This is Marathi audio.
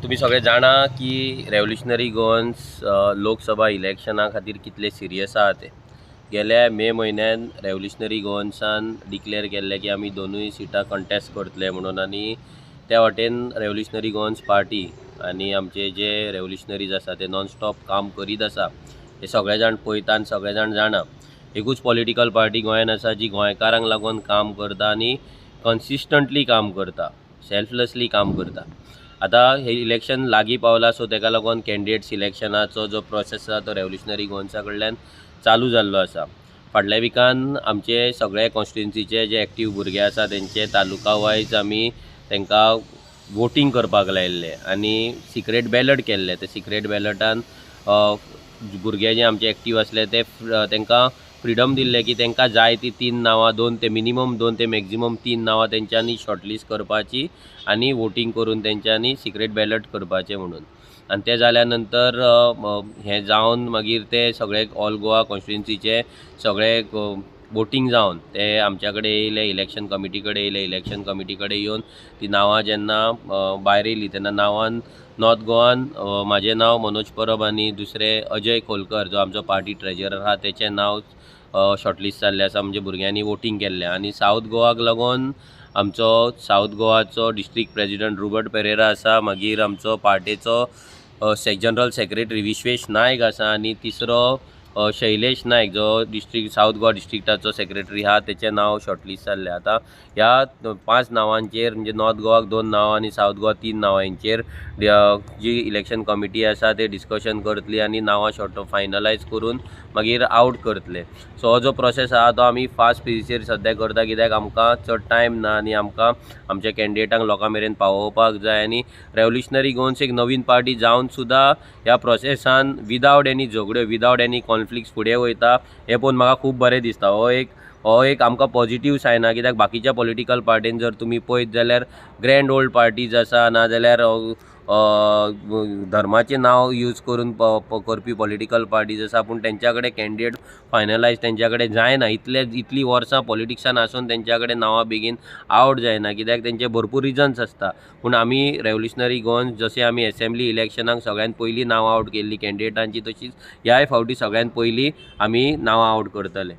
तुम्ही सगळे जाणा की रेव्होल्युशनरी गोवन्स लोकसभा इलेक्शना खातीर कितले सिरियस आहा ते. गेल्या मे म्हयन्यान रेव्होल्युशनरी गोवन्सान डिक्लेअर केल्लें की आमी दोनूय सिटां कंटेस्ट करतले म्हणून, आनी त्या वाटेन रेव्होल्युशनरी गोवन्स पार्टी आनी आमचे जे रेव्होल्युशनरीज आसा ते नॉन स्टॉप काम करीत आसा. हे सगळे जाण पळयता आनी सगळे जाण जाणा. एकूच पॉलिटिकल पार्टी गोंयान आसा जी गोंयकारांक लागून काम करता आनी कन्सिस्टंटली काम करता, सेल्फलेसली काम करता. आता हे इलेक्शन लागीं पावला, सो तेका लागून कॅन्डिडेट सिलेक्शनाचो जो प्रोसेस आसा तो रेव्होल्युशनरी गोवन्सा कडल्यान चालू जाल्लो आसा. फाटल्या विकान आमचे सगळे कॉन्स्टिट्युन्सीचे जे एक्टीव भुरगे आसा तेंचे तालुका वायज आमी तांकां वोटींग करपाक लायिल्ले आनी सिक्रेट बॅलट केल्ले. ते सिक्रेट बॅलटान भुरगे जे आमचे एक्टीव आसले ते तांकां फ्रिडम दिल्ले की तांकां जाय ती 3 नांवां, 2 ते मिनिमम 2 ते मॅक्झिमम 3 नांवां तेंच्यांनी शॉर्टलिस्ट करपाची आनी वोटींग करून तेंच्यांनी सिक्रेट बॅलट करपाचें म्हणून. आनी ते जाल्या नंतर हें जावन मागीर ते सगळे ऑल गोवा कॉन्स्टिट्युन्सीचे सगळे वोटींग जावन ते आमच्या कडेन येयले, इलेक्शन कमिटी कडेन येयले. इलेक्शन कमिटी कडेन येवन ती नांवां जेन्ना भायर येयली तेन्ना नांवान नॉर्थ गोवान म्हाजें नांव मनोज परब आनी दुसरे अजय खोलकर जो आमचो पार्टी ट्रेजरर आहा तेचें नांव शॉर्टलिस्ट जाल्लें आसा, म्हणजे भुरग्यांनी वोटींग केल्लें. आनी सावथ गोवाक लागून आमचो सावथ गोवाचो डिस्ट्रिक्ट प्रेजिडेंट रुबर्ट पेरेरा आसा, मागीर आमचो पार्टेचो जनरल सेक्रेटरी विश्वेश नायक आसा आनी तिसरो शैलेश नायक जो सावथ गोवा डिस्ट्रिक्टाचो सेक्रेटरी आहा तेचें नांव शॉर्टलिस्ट जाल्लें. आतां ह्या 5 नांवांचेर म्हणजे नॉर्थ गोवाक 2 नांवां आनी सावथ गोवा 3 नांवांचेर जी इलेक्शन कमिटी आसा ते डिस्कशन करतली आनी नांवां फायनलायज करून मागीर आउट करतले. सो हो जो प्रोसेस आहा तो आमी फास्ट पेसीचेर सद्या करता, कित्याक आमकां चड टायम ना आनी आमकां आमच्या कॅन्डिडेटांक लोकां मेरेन पावोवपाक जाय. आनी रेव्होल्युशनरी गोवन्स एक नवीन पार्टी जावन सुद्दां ह्या प्रोसेसान विदावट एनी झगड्यो, विदावट एनी कॉन्फ्लिक्ट्स फुडें वयता. हें पळोवन म्हाका खूब बरें दिसता. हो एक आमकां पॉझिटीव सायन आहा, कित्याक बाकीच्या पॉलिटिकल पार्टीन जर तुमी पळयत जाल्यार ग्रँड ओल्ड पार्टीज आसा, नाजाल्यार धर्माचें नांव यूज करून करपी पॉलिटिकल पार्टीज आसा, पूण तेंच्या कडेन कॅन्डिडेट फायनलायज तेंच्या कडेन जायना. इतलीं वर्सां पॉलिटिक्सान आसून तेंच्या कडेन नांवां बेगीन आवट जायना, कित्याक तेंचे भरपूर रिजन्स आसता. पूण आमी रेव्होल्युशनरी गोवन्स जशें आमी एसेंब्ली इलेक्शनाक सगळ्यान पयलीं नांवां आवट केल्लीं कॅन्डिडेटांची, तशींच ह्याय फावटी सगळ्यान पयलीं आमी नांवां आवट करतले.